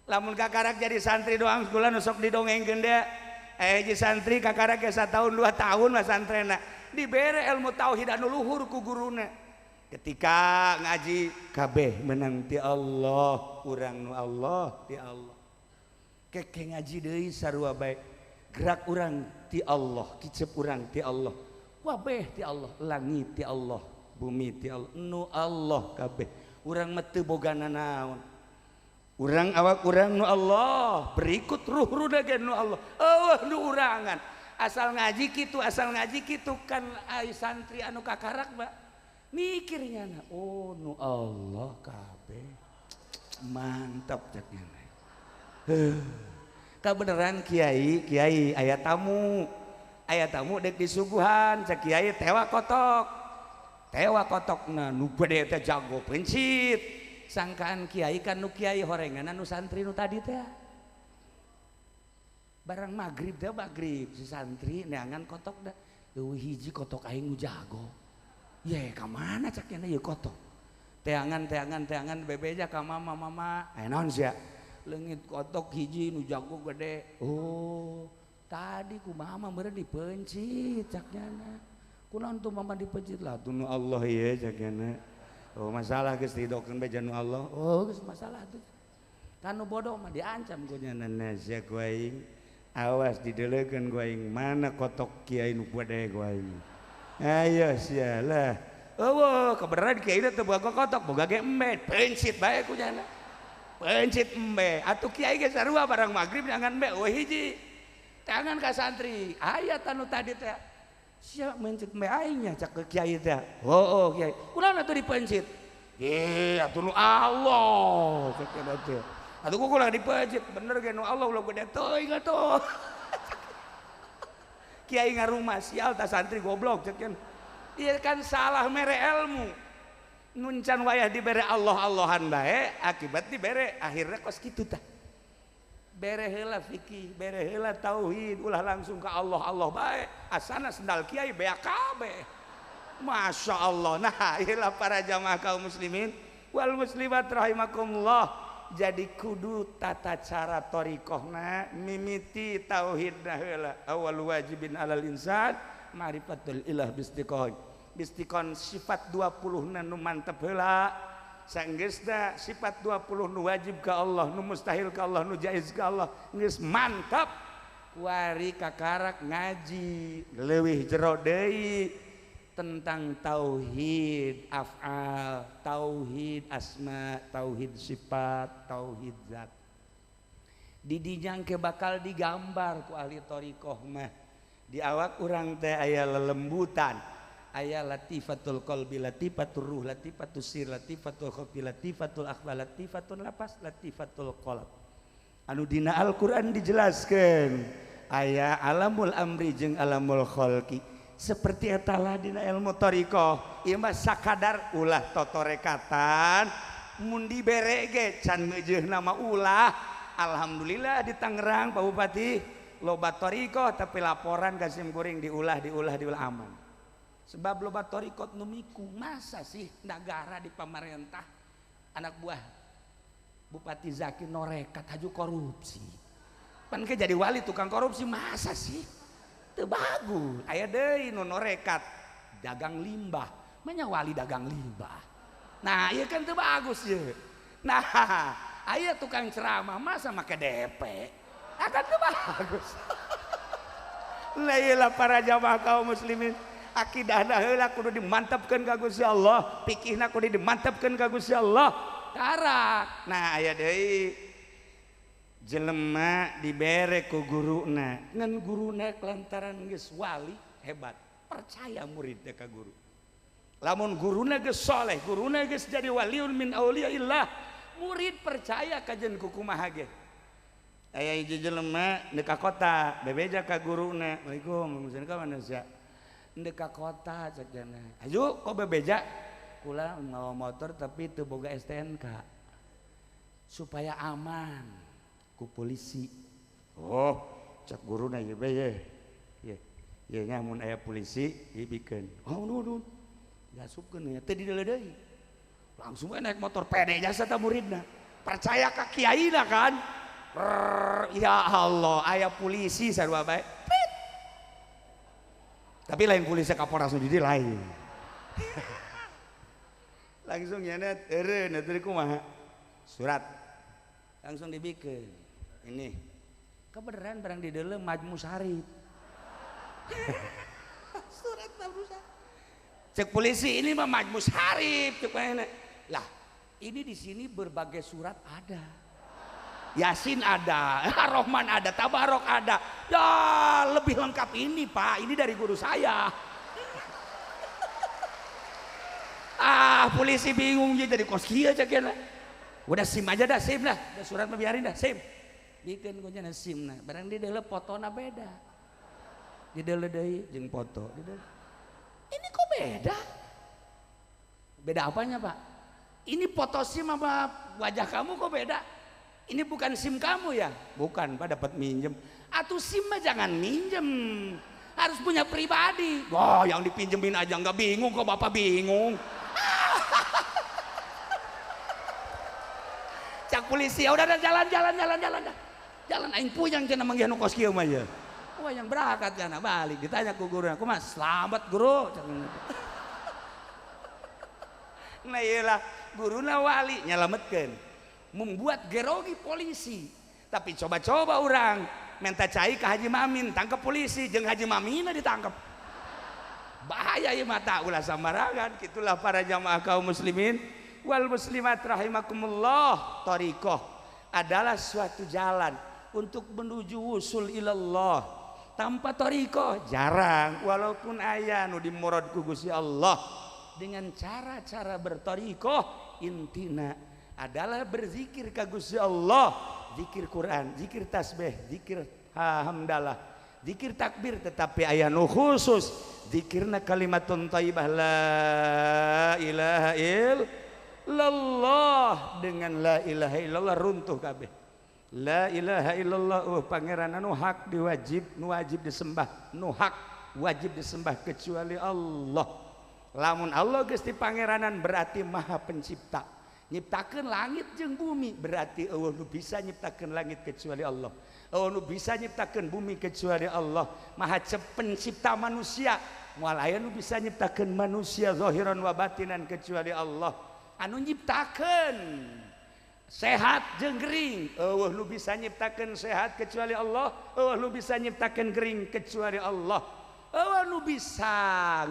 lamun kakarak jadi santri doang kula nusok didongengkeun dea hiji santri kakarak ge 1 tahun 2 tahun lah santrena dibere ilmu tauhid anu luhur ku guruna ketika ngaji kabeh menang ti Allah urang nu Allah ti Allah keke ngaji deui sarua bae gerak urang ti Allah kicep urang ti Allah wabeh ti Allah langit ti Allah bumi ti Allah nu Allah kabeh urang mah teu bogana naon urang awak urang nu Allah berikut ruh-ruh ge nu Allah nu urangan asal ngaji kitu kan ai santri anu kakarak Mbak mikirnya nu Allah kabeh mantap caknya kabeneran kiai aya tamu dek disuguhan cak kiai tewa kotokna nu bede teh jago pencit sangkaan kiai kan nu kiai horengan nu santri nu tadi teh barang maghrib si santri neangan kotok dah hiji kotok aing nu jago ye kamana caknya ye kotok teangan bebeja ka mama naon sia leungit kotok hiji nu jago gede tadi ku mama meureun dipencit caknya kunaon tuh mama dipencit lah tuh nu Allah ye caknya masalah geus didokeun beja nu Allah geus masalah tuh kanu bodoh mah diancam ku nyanana sia ku aing awas dideulekeun ku aing mana kotok kiai nu gede ku aing ayo sialah kebenaran kiai teh boga kotok boga ge embe pencit bae ku nya pencit embe atuh kiai ge sarua barang magrib jangan embe hiji tangan ka santri aya anu tadi teh sia mencit embe aing nya cak ke kiai teh kiai kunaon atuh dipencit atuh nu Allah cak teh atuh ku kulang dipencit bener ge nu Allah ulah gede teuing atuh kiai ngarumah sial ta santri goblok cek ieu kan salah mere ilmu nuncan wayah dibere Allah-Allahan bae akibat dibere akhirnya kos kitu tah bere heula fikih bere heula tauhid ulah langsung ke Allah bae asana sendal kiai bea kabeh masya Allah. Nah iyalah para jamaah kaum muslimin wal muslimat rahimakumullah jadi kudu tata cara thariqahna mimiti tauhidna heula awal wajibin alal insan ma'rifatul ilah bistiqon sifat 20 nu mantep heula sanggeusna sifat 20 nu wajib ka Allah nu mustahil ka Allah nu jaiz ka Allah geus mantap wari kakarak ngaji leuwih jero deui tentang tauhid af'al, tauhid asma, tauhid sifat, tauhid zat. Didinya ke bakal digambar ku ahli thariqah mah. Di awak urang teh aya lelembutan, aya latifatul qalbi, latifatul ruh, latifatul sir, latifatul khafi, latifatul akhbar, latifatul nafas, latifatul qalb. Anu dina Al-Qur'an dijelaskeun aya alamul amri jeung alamul khalqi. Seperti etalah dina ilmu thariqah ieu mah sakadar ulah totorekatan mun dibere ge can ngeujeun nama ulah alhamdulillah di Tangerang Pak Bupati loba thariqah tapi laporan ka sim kuring diulah aman sebab loba thariqah nu miku masa sih negara di pamarentah anak buah Bupati Zaki norekat haju korupsi pan ke jadi wali tukang korupsi masa sih teu bagus aya deui nu norekat dagang limbah manya wali dagang limbah nah ieu kan teu bagus ye nah aya tukang ceramah masa make DP akan teu bagus lah para jamaah kaum muslimin akidahna heula kudu dimantapkeun ka Gusti Allah fikihna kudu dimantapkeun ka Gusti Allah karak nah aya deui jelema dibere ku guruna ngan guruna kelantaran geus wali hebat percaya murid ka guru lamun guruna geus saleh guruna geus jadi waliun min auliyaillah murid percaya kajen ku kumaha ge aya hiji jelema neuk ka kota bebeja ka guruna Waalaikumsalam musan ka mana sia neuk ka kota cenah aju kok bebeja kula ngawa motor tapi teu boga STNK supaya aman ku polisi cak guruna ieu bae ye nya mun aya polisi ieu bikeun nun gasupkeun nya teu dideuleu deui langsung naik motor pede jasa ta muridna percaya ka kiaina kan Ya Allah, aya polisi sarua bae. Tapi lain polisi Kapolres nu di lain. Langsung nyanet eureun atuh kumaha? Surat. Langsung dibikin. Ini. Kebenaran barang di dalam Majmu Syarif. Surat Majmu Syarif. Cek polisi ini mah Majmu Syarif cek mana? Lah, ini di sini berbagai surat ada. Yasin ada, Rahman ada, Tabarok ada. Ya lebih lengkap ini Pak, ini dari guru saya. Polisi bingung jadi koskia aja kena. Udah SIM aja dah, SIM dah. Udah surat mah biarin dah, SIM. Bikin gue nyana SIM nah. Barang di dalam fotona beda. Di dalam deui jeung foto. Ini kok beda? Beda apanya Pak? Ini foto SIM sama wajah kamu kok beda? Ini bukan SIM kamu ya? Bukan Pak, dapat minjem. Atuh SIM mah jangan minjem. Harus punya pribadi. Wah, yang dipinjemin aja nggak bingung kok Bapak bingung. Cak polisi, ya udah jalan. Jalan aing puyang cenah manggih nu kos kieu mah ya. Wah, yang berangkat cenah balik ditanya ku guru, aku mah selamat guru. Nah iyalah guruna wali nyalametkeun. Membuat gerogi polisi, tapi coba-coba orang minta cai ke Haji Mamin tangkap polisi jeung Haji Mamina ditangkap. Bahaya ieu mata ulah sambarangan. Gitulah para jamaah kaum muslimin wal muslimat rahimakumullah. Thariqah adalah suatu jalan untuk menuju wusul ilallah. Tanpa thariqah jarang, walaupun aya nu dimurad ku Gusti Allah. Dengan cara-cara berthariqah intina adalah berzikir ka Gusti Allah, zikir Quran, zikir tasbih, zikir hamdalah, zikir takbir, tetapi aya nu khusus zikirna kalimatun thayyibah la ilaha illallah. Dengan la ilaha illallah runtuh kabeh. La ilaha illallah pangeran anu hak diwajib, nu wajib disembah, nu hak wajib disembah kecuali Allah. Lamun Allah geus dipangeranan berarti Maha Pencipta. Nyiptakeun langit jeung bumi berarti eueuh nu bisa nyiptakeun langit kecuali Allah. Eueuh nu bisa nyiptakeun bumi kecuali Allah. Maha pencipta manusia. Moal aya nu bisa nyiptakeun manusia zahiran wa batinan kecuali Allah. Anu nyiptakeun sehat jeung gering, eueuh nu bisa nyiptakeun sehat kecuali Allah. Eueuh nu bisa nyiptakeun gering kecuali Allah. Eueuh nu bisa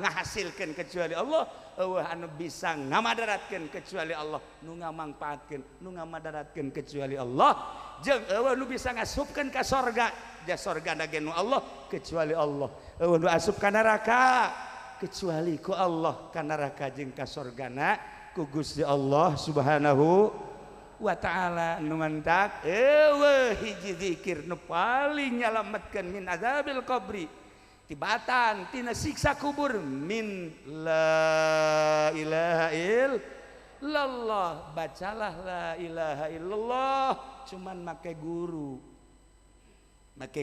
ngahasilkeun kecuali Allah. Eueuh anu bisa ngamadaratkeun kecuali Allah. Nu ngamangpaatkeun, nu ngamadaratkeun kecuali Allah. Jeung eueuh nu bisa ngasupkeun ka sorga, ja sorga ge nu Allah kecuali Allah. Eueuh nu asup ka neraka kecuali ku Allah, ka neraka jeung ka sorgana ku Gusti Allah Subhanahu wa taala. Nu mantak eueuh hiji zikir nu paling nyalametkeun min azabil qabri, tibatan tina siksa kubur, min la ilaha illallah. Bacalah la ilaha illallah, cuman make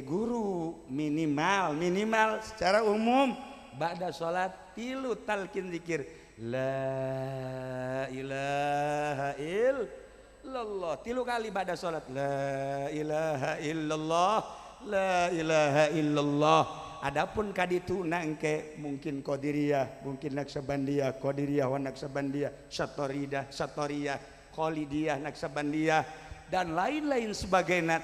guru minimal secara umum ba'da salat tilu talqin zikir la ilaha illallah, tilu kali ba'da salat la ilaha illallah, la ilaha illallah. Adapun kaditu nangke mungkin Qadiriyah, mungkin Naksabandiyah, Qadiriyah wa Naksabandiyah, Syatoriyah, Khalidiyah, Naksabandiyah dan lain-lain sebagainya.